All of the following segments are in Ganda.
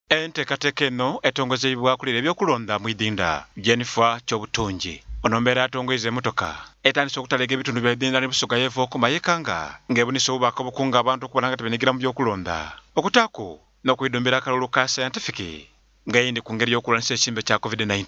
Enteekateeka eno etongozebwa kulira ebyokulonda mu Idinda. Jennifer Kyobutungi onombeera atongoza emmotoka etandise okutalega ebitundu bya Idinda ne Busoga yeeva okumayekanga ng'ebunisa obubaka obukunga abantu okubona nga tebenyigira mu byokulonda okutaako n'okwidumbira akalulu ka scientific ng'eyindi ku ngeri y'okulwanyisa ekimbe kya COVID-19.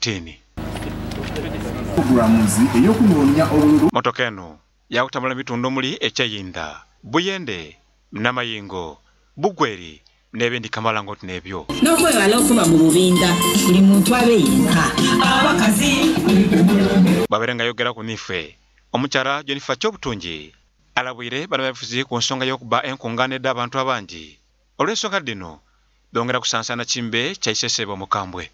Mmotoka eno yakutambula mu bitundu omuli ekyeyinda, Buyende, Namayingo, Bugweri n'ebindi Kamala ngoti n'ebyo. N'okwewala okuba mu bubinda buli muntu abe yenka. Abakazi babeerenga yogera ku nife omukyala Jennifer Kyobutungi alabwire bano beefuzi ku nsonga y'okuba enkungaanidde abantu abangi olw'ensonga dino bongera kusansana kimbe kyayisesebwa omukambwe.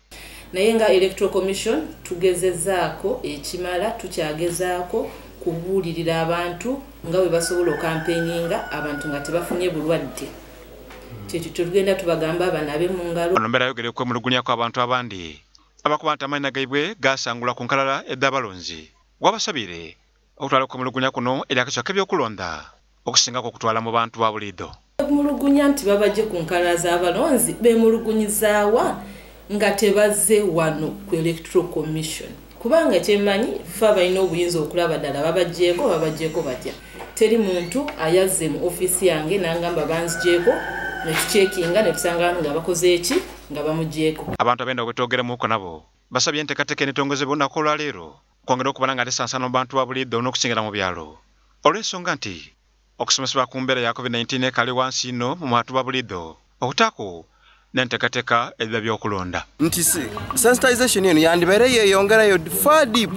Naye nga Electoral Commission tugezezaako ekimala tukyagezaako kubuulirira abantu nga bwe basobola okampenyinga abantu nga tebafunye bulwadde. Tugenda tubagamba banabe mu ngalo. Onombeera yogere kwemulugunya kw'abantu abandi abakuba nti amaina gaibwe gasangula ku nkalala eddabalonzi wabasabire okutwala kwemulugunya kuno eri akakiiko k'ebyokulonda okusingako okutwala mu bantu ba buliido. Mulugunya nti babajje ku nkalala z'abalonzi bemulugunyizaawa nga tebazze wano ku Electoral Commission. Kubanga kyemanyi ffe balina obuyinza okulaba ddala babajjeeko batya. Teri muntu ayazze mu ofiisi yange n'angamba banzigyeko netucekinga netusanga nga bakoze eki nga bamuggyeko. Abantu abenda okwetogeramuko nabo basabye enteekateeka enetongozebwa olunaku olwaleero okwongera okubona nga tesansana mu bantu ba buliido n'okusingira mu byalo olw'ensonga nti okusomesebwa ku mbeera ya COVID-19 ekali wansi ino mu bantu ba buliido okutaako n'enteekateeka ebiba by'okulonda. Nti sensitization eno yandibeere yeeyongerayo far deep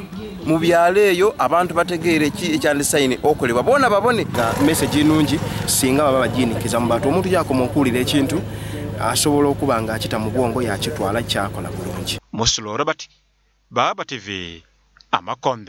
mu byalo eyo abantu bategeere ekyandisayini okolebwa boona babone nga message nungi singa baba bagiinikiza mu bantu omuntu yakoma okuwulira ekintu asobola okuba nga akita mu bwongo yakitwala kyakola bulungi. Musulo Robert, Baba TV, Amakonde.